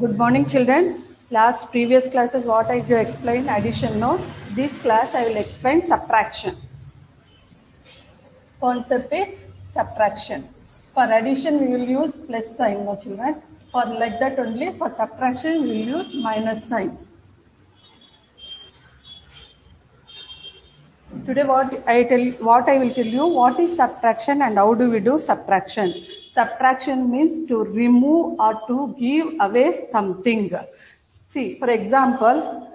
Good morning, children. Previous classes, what I do explain addition, no? This class I will explain subtraction. Concept is subtraction. For addition, we will use plus sign, no, children. For like that only. For subtraction, we will use minus sign. Today, what I will tell you, what is subtraction and how do we do subtraction. Subtraction means to remove or to give away something. See, for example,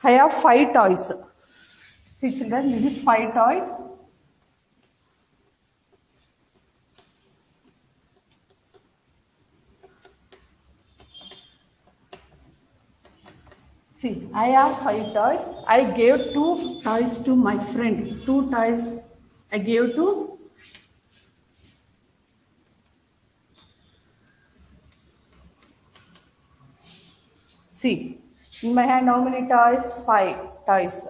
I have 5 toys. See, children, this is 5 toys. See, I have 5 toys. I gave 2 toys to my friend. 2 toys I gave to see. In my hand, how many toys? 5 toys.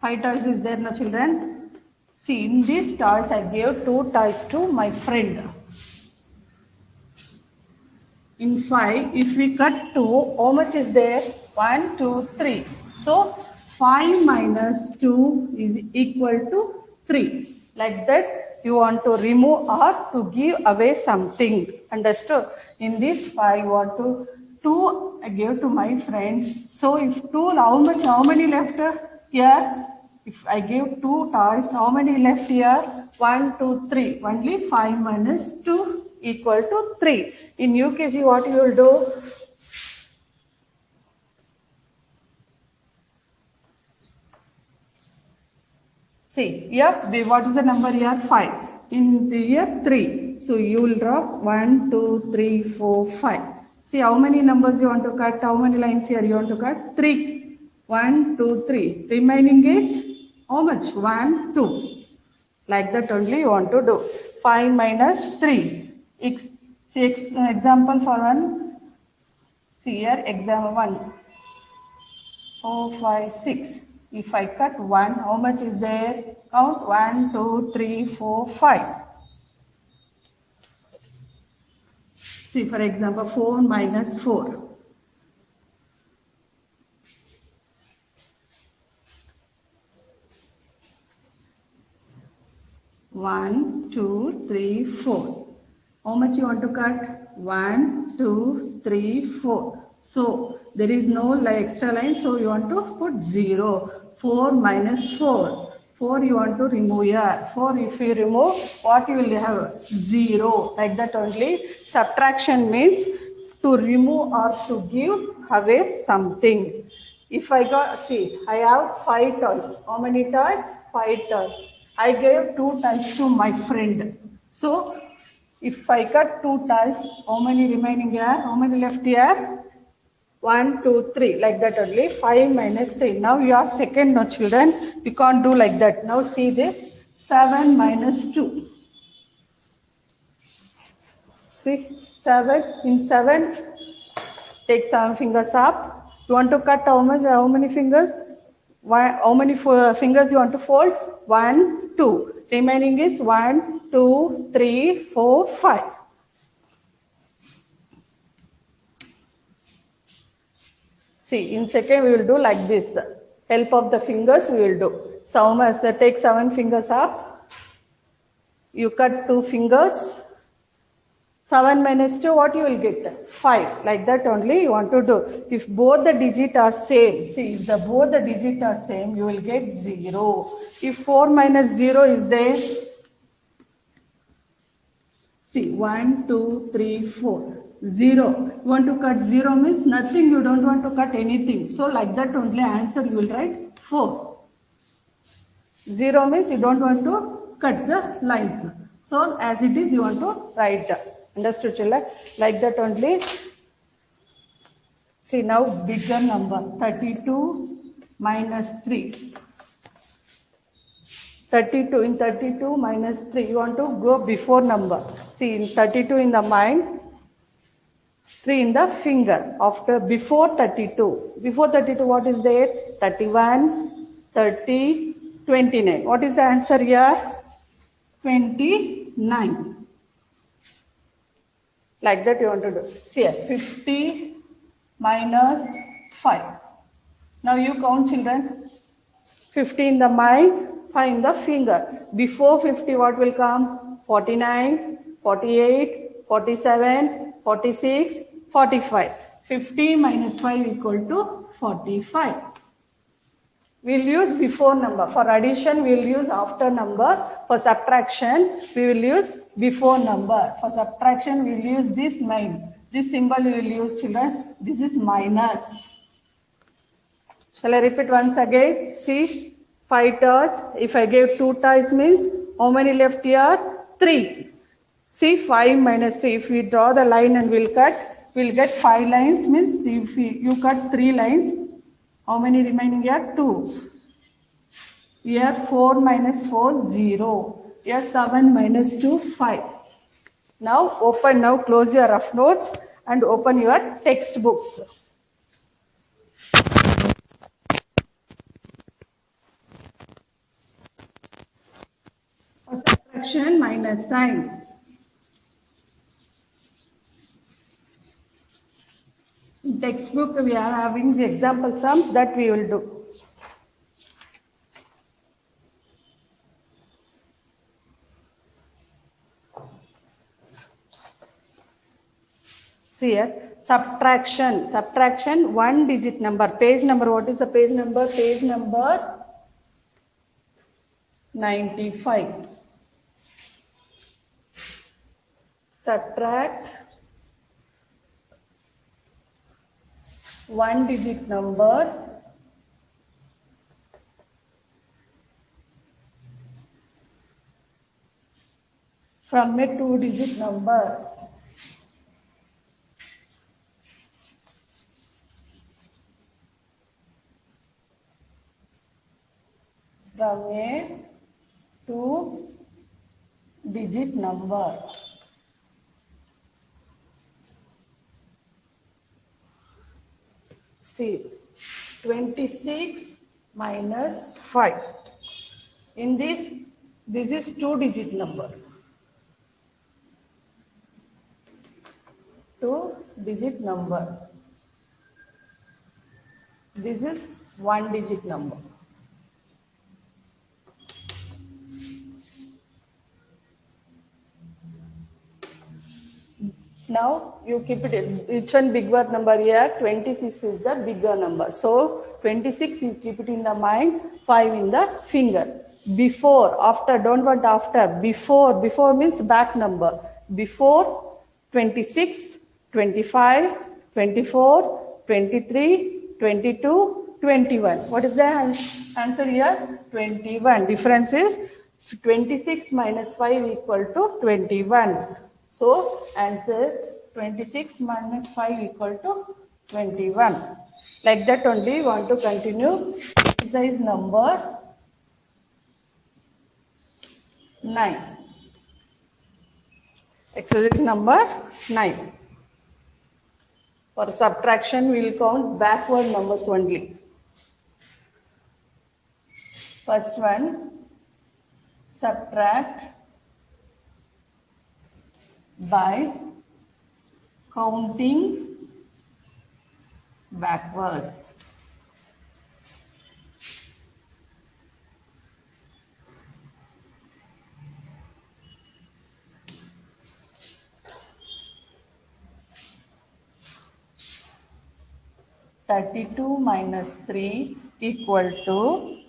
5 toys is there, no, children? See, in these toys, I gave 2 toys to my friend. In 5, if we cut 2, how much is there? 1, 2, 3. So, 5 minus 2 is equal to 3. Like that, you want to remove or to give away something. Understood? In this 5, you want to 2 I gave to my friend. So, if 2, how many left here? If I give 2 toys, how many left here? 1, 2, 3. Only 5 minus 2 equal to 3. In UKG, what you will do? See, here, what is the number here? 5. In the year 3. So, you will drop 1, 2, 3, 4, 5. See, how many numbers you want to cut? How many lines here you want to cut? 3. 1, 2, 3. Remaining is how much? 1, 2. Like that only you want to do. 5 minus 3. Example for one. See here, example 1. 4, 5, 6. If I cut 1, how much is there? Count 1, 2, 3, 4, 5. See, for example, 4 minus 4. One, 2, 3, 4. How much you want to cut? 1, 2, 3, 4. So, there is no extra line, so you want to put 0. 4 minus 4. 4 you want to remove here. 4 if you remove, what you will have? 0. Like that only. Subtraction means to remove or to give away something. If I got, see, I have 5 toys. How many toys? 5 toys. I gave 2 toys to my friend. So, if I cut 2 toys, how many remaining here? How many left here? 1, 2, 3. Like that only. 5 minus 3. Now you are second, no, children. We can't do like that. Now see this. 7 minus 2. See, 7. In 7, take 7 fingers up. You want to cut how much? How many fingers? How many fingers you want to fold? 1, 2. Remaining is 1, 2, 3, 4, 5. See, in second we will do like this. Help of the fingers we will do. So, take 7 fingers up. You cut 2 fingers. 7 minus 2, what you will get? 5. Like that only you want to do. If both the digits are same, see, if both the digits are same, you will get 0. If 4 minus 0 is there, see, 1, 2, 3, 4. 0. You want to cut 0 means nothing, you don't want to cut anything. So, like that only answer you will write 4. 0 means you don't want to cut the lines. So, as it is, you want to write. Understood, children? Like that only. See, now bigger number. 32 minus 3. 32. In 32 minus 3. You want to go before number. See, in 32 in the mind. 3 in the finger. Before 32. Before 32, what is there? 31, 30, 29. What is the answer here? 29. Like that you want to do. See here, 50 minus 5. Now you count, children. 50 in the mind, 5 in the finger. Before 50, what will come? 49, 48, 47, 46, 45. 50 minus 5 equal to 45. We'll use before number. For addition, we'll use after number. For subtraction, we will use before number. For subtraction, we'll use this 9. This symbol we will use, children. This is minus. Shall I repeat once again? See, 5 toys. If I gave 2 toys means, how many left here? 3. See, 5 minus 3. If we draw the line and we'll get 5 lines means if you cut 3 lines, how many remaining here? 2. Here 4 minus 4, 0. Here 7 minus 2, 5. Now close your rough notes and open your textbooks. For subtraction, minus sign. In textbook, we are having the example sums that we will do. See here, subtraction, 1 digit number. Page number, what is the page number? Page number 95. Subtract 1 digit number from a 2 digit number. From a 2 digit number. See, 26 minus 5. In this is 2 digit number. 2 digit number. This is 1 digit number. Now you keep it, which one bigger number here? 26 is the bigger number. So 26 you keep it in the mind, 5 in the finger. Before, after, don't want after. Before means back number. Before 26, 25, 24, 23, 22, 21. What is the answer here? 21. Difference is 26 minus 5 equal to 21. So, answer 26 minus 5 equal to 21. Like that only, want to continue. Exercise number 9. Exercise number 9. For subtraction, we will count backward numbers only. First one, subtract by counting backwards. (32 minus 3 equal to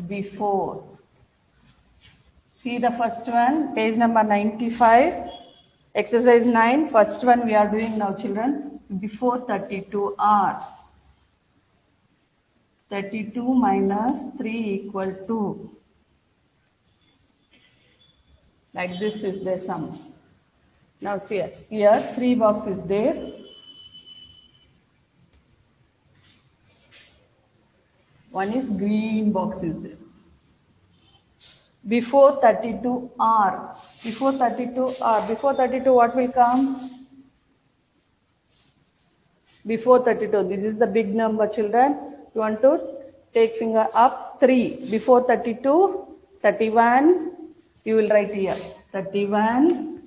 before). See the first one, page number 95, exercise 9. First one we are doing now, children. Before 32 are 32 minus 3 equal to. Like this is the sum. Now see here 3 box is there. One is green box is there. Before 32 are. Before 32 are. Before 32 what will come? Before 32. This is the big number, children. You want to take finger up. 3. Before 32, 31. You will write here. 31,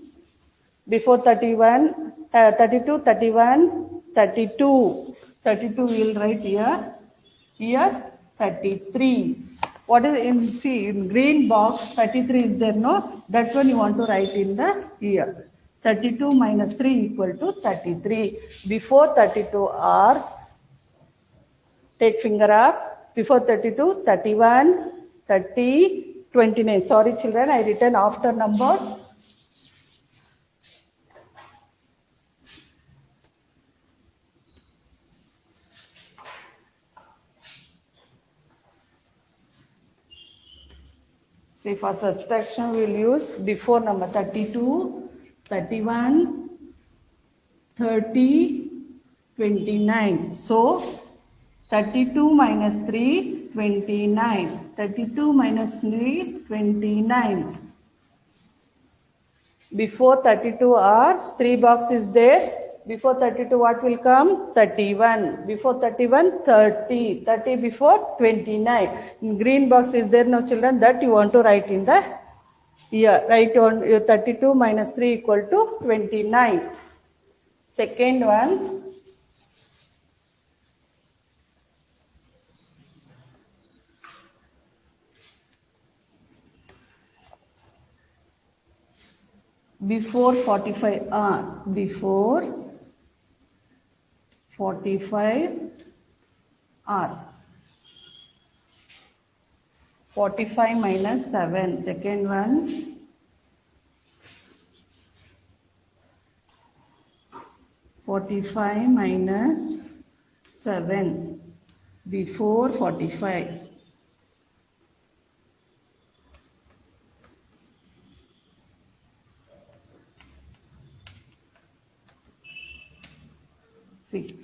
Before 31, 32, 31, 32. 32 we will write here. Here 33. What is in, see, in green box 33 is there, no? That one you want to write in the here. 32 minus 3 equal to 33. Before 32 are, take finger up. Before 32, 31, 30, 29. Sorry children, I written after numbers. See, for subtraction we will use before number 32, 31, 30, 29. So 32 minus 3, 29. 32 minus 3, 29. Before 32 are 3 box is there. Before 32 what will come? 31. Before 31, 30. 30 before 29. In green box is there, no children? That you want to write in the here. Write on 32 minus 3 equal to 29. Second one. Before 45 are. Before 45 are. 45 minus 7. Second one. 45 minus 7. Before 45. See.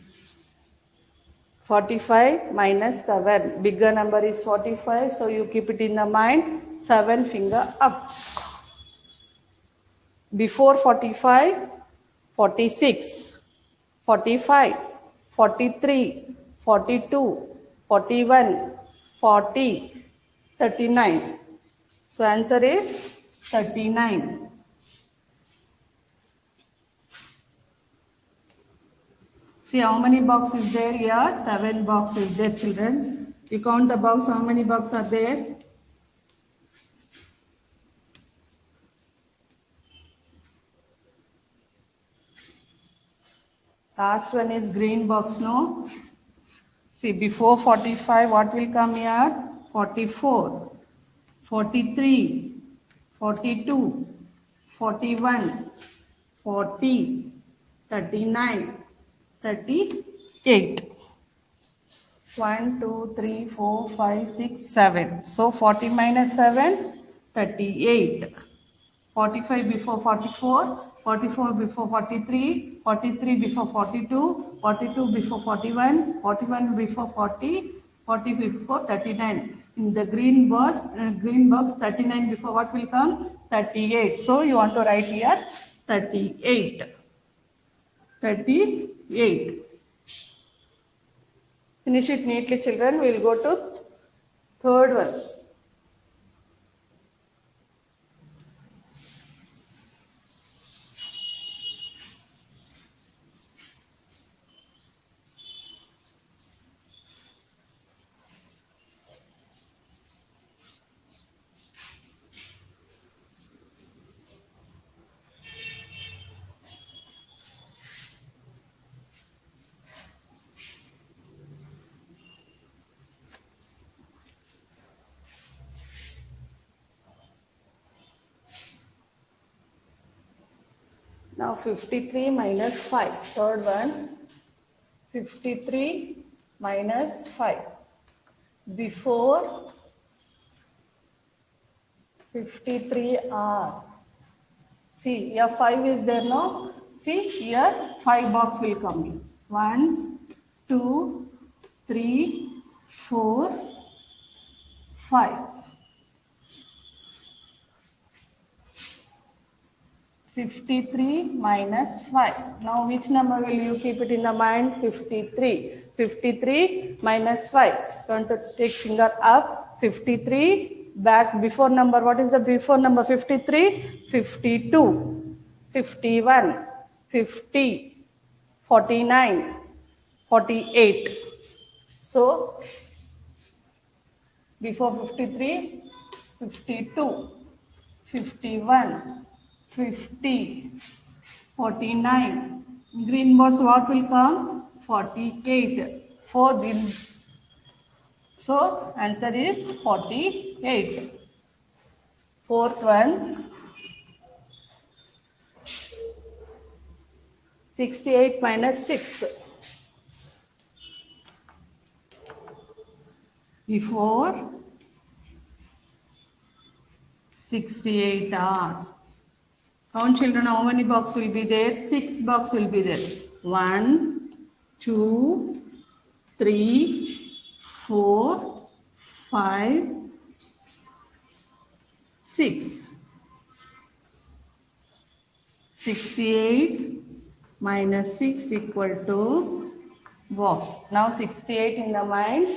45 minus 7. Bigger number is 45. So you keep it in the mind. 7 finger up. Before 45, 46. 45, 43, 42, 41, 40, 39. So answer is 39. See how many boxes is there here? 7 boxes there, children. You count the box, how many boxes are there? Last one is green box, no? See, before 45, what will come here? 44, 43, 42, 41, 40, 39, 38. 1, 2, 3, 4, 5, 6, 7. So 40 minus 7, 38. 45 before 44, 44 before 43, 43 before 42, 42 before 41, 41 before 40, 40 before 39. In the green box 39 before what will come? 38. So you want to write here 38. 38. Finish it neatly, children. We will go to third one. Now 53 minus 5. Third one. 53 minus 5. Before 53 are. See, here 5 is there, no? See, here 5 box will come in. 1, 2, 3, 4, 5. 53 minus 5. Now which number will you keep it in the mind? 53. 53 minus 5. Going to take finger up. 53 back before number. What is the before number 53? 52. 51, 50, 49, 48. So, before 53, 52, 51, 50, 49. Green box what will come? 48. So, answer is 48. Fourth one, 68 minus 6. Before 68 are. Count children, how many box will be there? 6 box will be there. 1, 2, 3, 4, 5, 6. 68 minus 6 equal to box. Now 68 in the mind,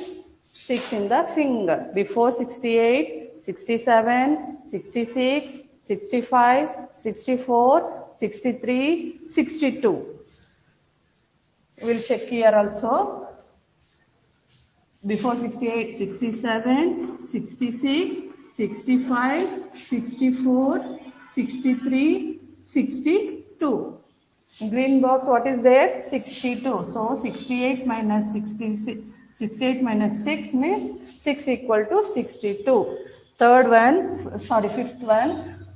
6 in the finger. Before 68, 67, 66, 65, 64, 63, 62. We will check here also. Before 68, 67, 66, 65, 64, 63, 62. Green box, what is there? 62. So 68 minus 66, 68 minus 6 means 6 equal to 62. Fifth one.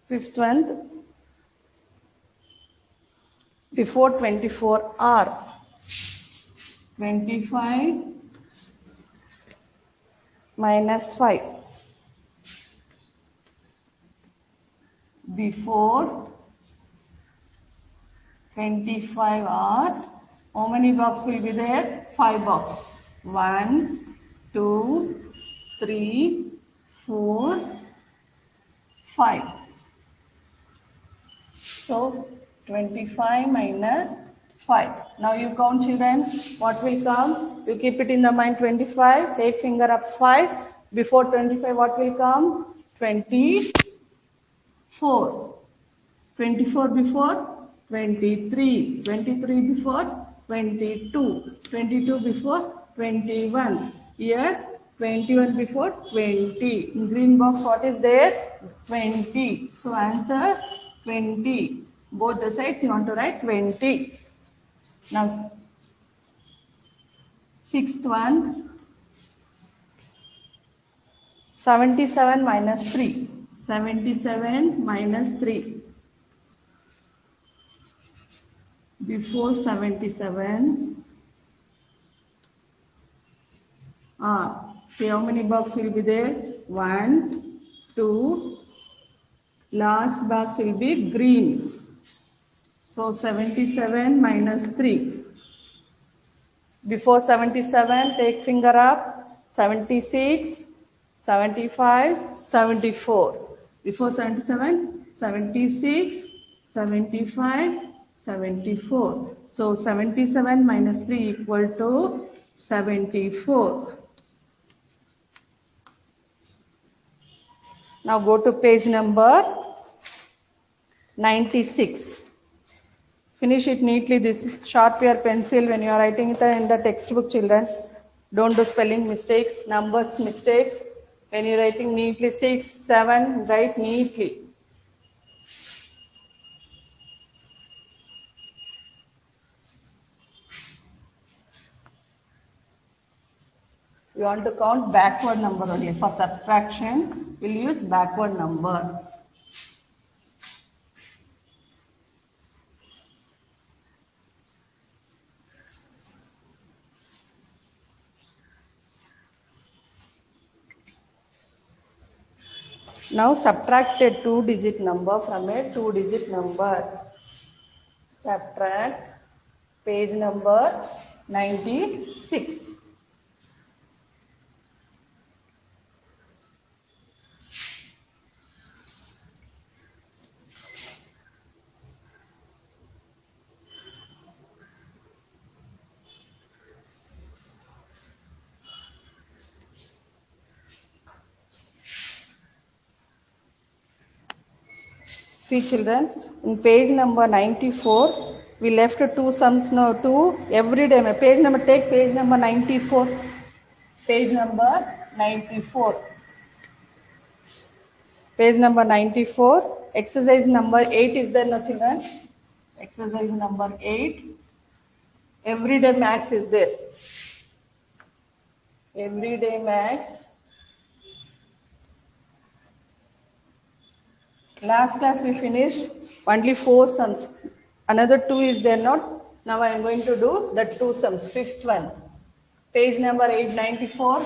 Fifth one. Before 24 hour. 25 minus 5. Before 25 hour, how many box will be there? 5 box. 1, 2, 3, 4, 5. So 25 minus 5. Now you count children. What will come? You keep it in the mind 25. Take finger up 5. Before 25 what will come? 24. 24 before 23. 23 before 22. 22 before 21. Here 21 before 20. In green box what is there? 20. So answer 20. Both the sides you want to write 20. Now sixth one, 77 minus 3. 77 minus 3. Before 77, see how many box will be there? 1, 2, last box will be green. So 77 minus 3. Before 77, take finger up. 76, 75, 74. Before 77, 76, 75, 74. So 77 minus 3 equal to 74. Now go to page number 96. Finish it neatly, this sharpener pencil when you are writing it in the textbook, children. Don't do spelling mistakes, numbers mistakes. When you are writing neatly 6, 7, write neatly. You want to count backward number only. For subtraction, we'll use backward number. Now subtract a 2-digit number from a 2-digit number. Subtract page number 96. See children, in page number 94, we left two sums now, two every day. Take page number 94. Page number 94. Page number 94, exercise number 8 is there now children. Exercise number 8. Everyday maths is there. Everyday maths. Last class we finished only 4 sums. Another 2 is there not. Now I am going to do the 2 sums. Fifth one. Page number 894.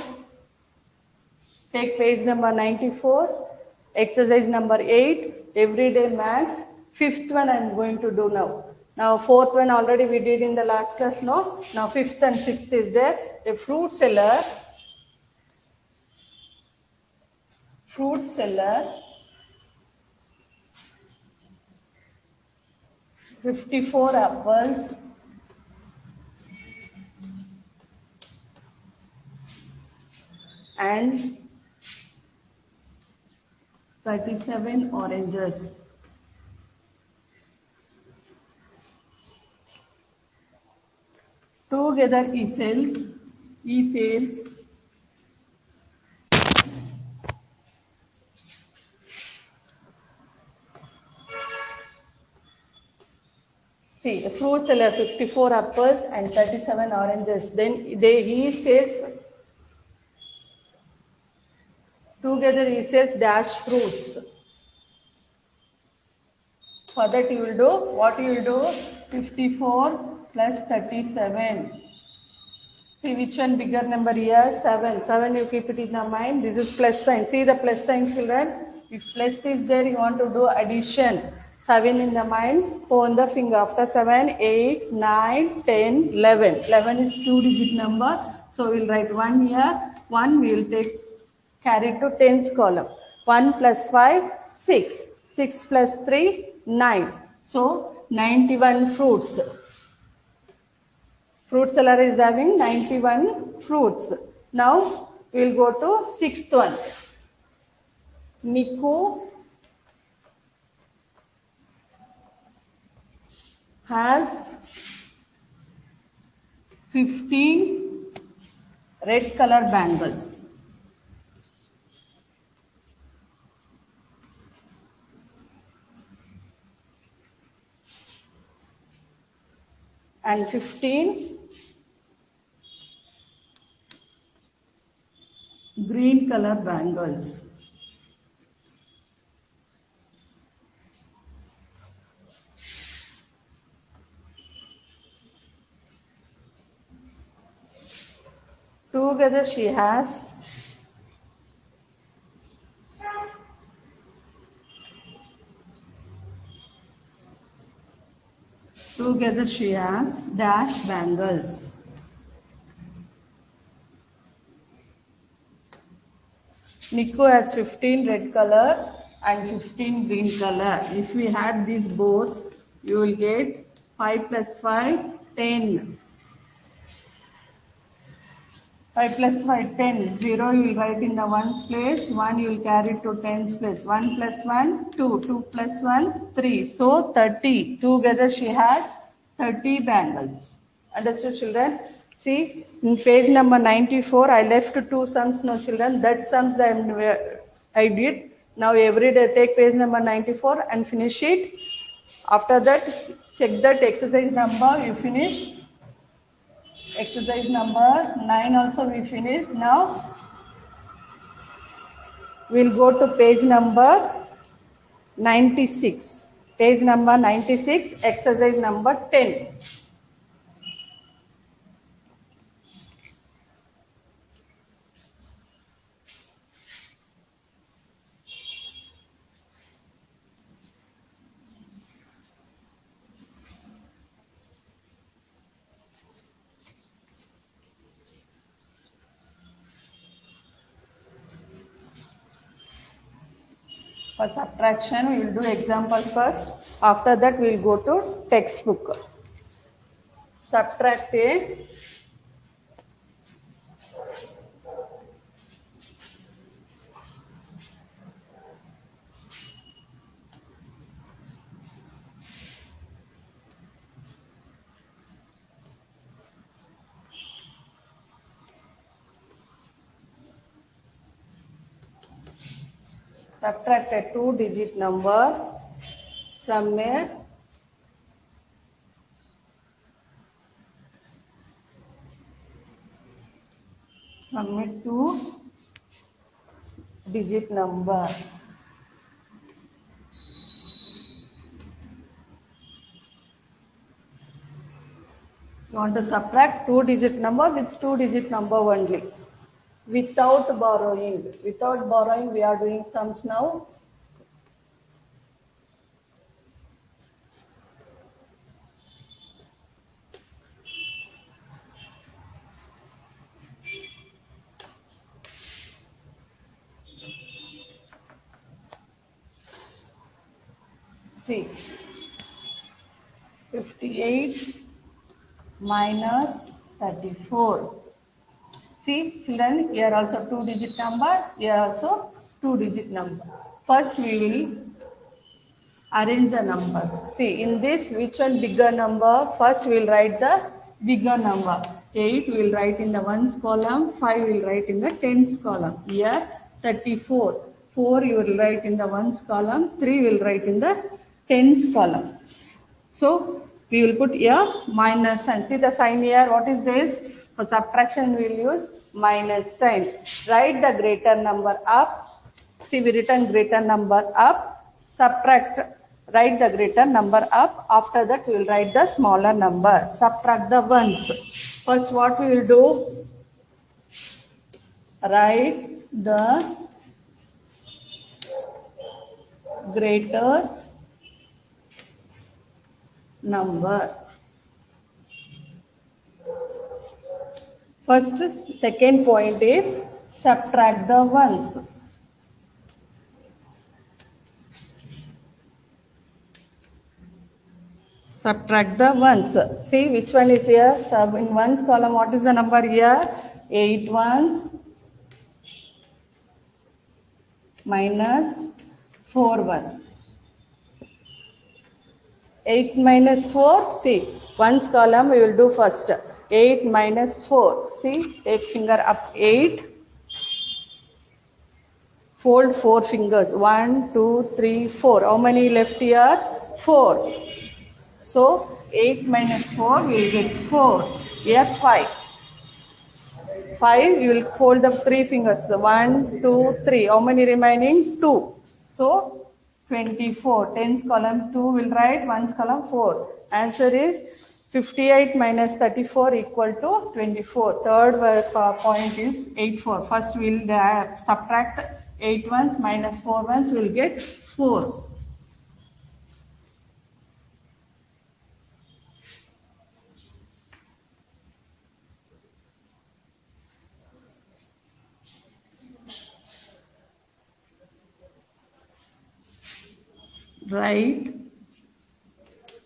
Take page number 94. Exercise number 8. Everyday maths. Fifth one I am going to do now. Now fourth one already we did in the last class, no? Now fifth and sixth is there. A fruit seller 54 apples and 37 oranges. Together he sells see, a fruit seller 54 apples and 37 oranges. Then he sells together he sells dash fruits. For that you will do, what you will do? 54 plus 37. See which one bigger number here? 7. 7 you keep it in your mind. This is plus sign. See the plus sign children. If plus is there, you want to do addition. 7 in the mind. Put on the finger. After 7, 8, 9, 10, 11. 11 is 2-digit number. So we will write 1 here. 1 we will carry to tens column. 1 plus 5, 6. 6 plus 3, 9. So 91 fruits. Fruit seller is having 91 fruits. Now we will go to sixth one. Niku has 15 red color bangles. And 15 green color bangles. Together she has dash bangles. Niku has 15 red color and 15 green color. If we had these both, you will get 5 plus 5, 10. 5 plus 5, 10. 0 you will write in the ones place. 1 you will carry to tens place. 1 plus 1, 2. 2 plus 1, 3. So 30. Together she has 30 bangles. Understood children? See, in page number 94, I left 2 sums, no children. That sums I did. Now every day take page number 94 and finish it. After that, check that exercise number you finish. Exercise number 9 also we finished. Now we'll go to page number 96. Page number 96, exercise number 10. For subtraction, we will do example first. After that, we will go to textbook. Subtract a Subtract a 2-digit number from a two-digit number. You want to subtract 2-digit number with 2-digit number only. Without borrowing. Without borrowing, we are doing sums now. See, 58 minus 34. See, children, here also 2-digit number, here also 2-digit number. First, we will arrange the numbers. See, in this, which one bigger number? First, we will write the bigger number. 8 we will write in the ones column, 5 we will write in the tens column. Here, 34. 4 you will write in the ones column, 3 will write in the tens column. So, we will put here minus sign. See the sign here, what is this? For subtraction, we will use minus sign. Write the greater number up. See, we written greater number up. Subtract, write the greater number up. After that, we will write the smaller number. Subtract the ones. First, what we will do? Write the greater number. First, second point is subtract the ones. Subtract the ones. See which one is here? So in ones column, what is the number here? 8 ones minus 4 ones. 8 minus 4, see, ones column we will do first. 8 minus 4, see, take finger up 8. Fold 4 fingers, 1, 2, 3, 4. How many left here? 4. So, 8 minus 4, we will get 4. Here 5. 5, you will fold the 3 fingers, 1, 2, 3. How many remaining? 2. So, 24. Tens column 2 will write, ones column 4. Answer is 58 minus 34 equal to 24. Third point is 8, 4. First we will subtract 8 ones minus 4 ones, we will get 4. Write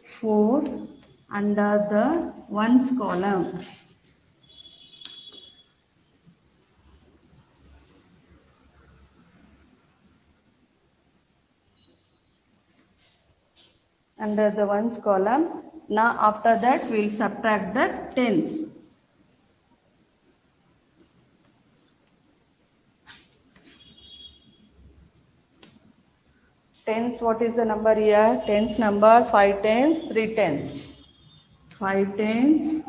4 under the ones column. Under the ones column. Now after that we will subtract the tens. Tens, what is the number here? Tens number, 5 tens, 3 tens. 5 tens,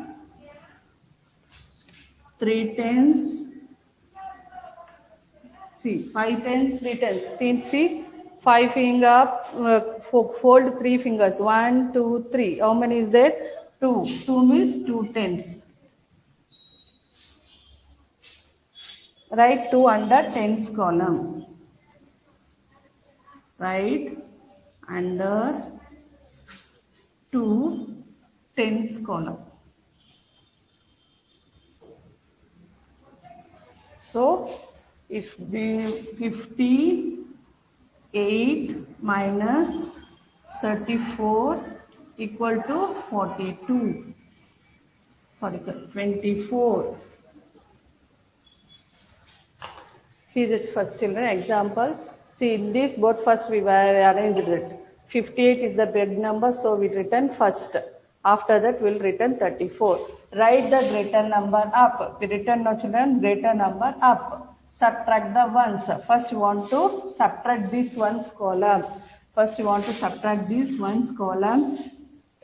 3 tens. See, 5 tens, 3 tens. See, 5 finger up, fold 3 fingers. 1, 2, 3. How many is there? 2. 2 means 2 tens. Write 2 under tens column. Write under 2 tens column. So, if we 58 minus 34 equal to 42. Sorry, sir, 24. See this first, children, example. See, in this both first we arranged it. 58 is the big number, so we written first. After that, we will written 34. Write the greater number up. We written now, children, greater number up. subtract the ones. First you want to subtract this ones column. First you want to subtract this ones column.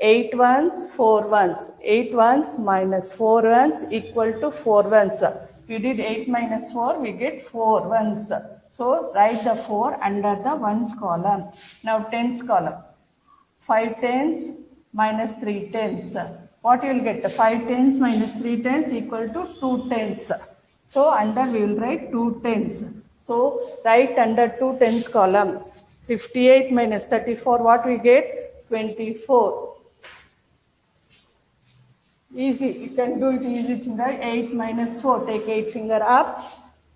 8 ones, 4 ones. 8 ones minus 4 ones equal to 4 ones. We did 8 minus 4, we get 4 ones. So write the 4 under the ones column. Now tens column. 5 tens minus 3 tens. What you will get? 5 tens minus 3 tens equal to 2 tens. So under we will write 2 tens. So write under 2 tens column. 58 minus 34, what we get? 24. Easy, you can do it easy, children. 8 minus 4, take 8 finger up,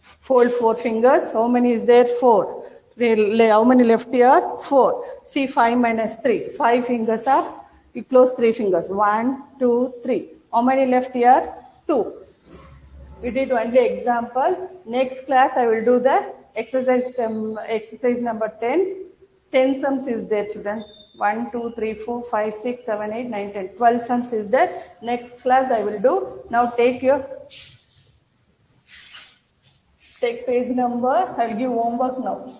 fold 4 fingers. How many is there? 4. How many left here? 4. See 5 minus 3, 5 fingers up, you close 3 fingers. 1, 2, 3. How many left here? 2. We did only example. Next class I will do the exercise number 10. 10 sums is there, children. 1, 2, 3, 4, 5, 6, 7, 8, 9, 10. 12 sums is there. Next class I will do. Now take page number. I will give homework now.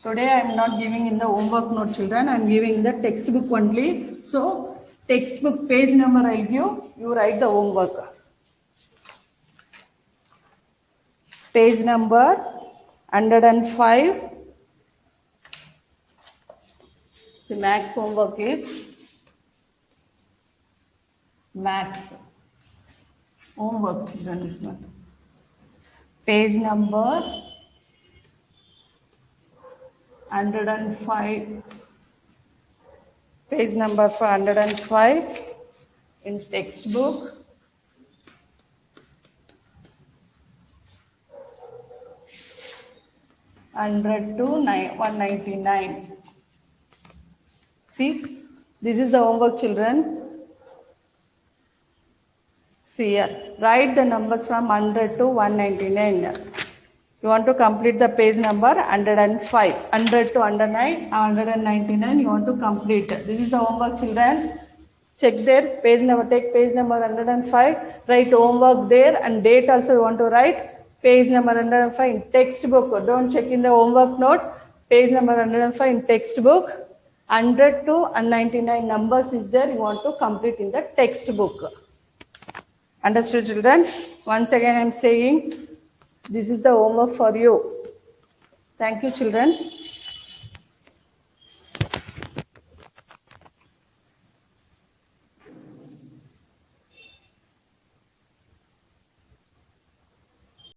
Today I am not giving in the homework note, children. I am giving the textbook only. So textbook page number I give. You write the homework. Page number 105. The max homework is max homework, children. This one. Page number 105. Page number 105 in textbook. $100 to $199. See, this is the homework, children. See here, write the numbers from 100 to 199. You want to complete the page number 105. 100 to 199, you want to complete. This is the homework, children. Check there, page number, take page number 105, write homework there, and date also you want to write. Page number 105 in textbook. Don't check in the homework note. Page number 105 in textbook. 100 to 199 numbers is there. You want to complete in the textbook. Understood, children? Once again I am saying, this is the homework for you. Thank you, children.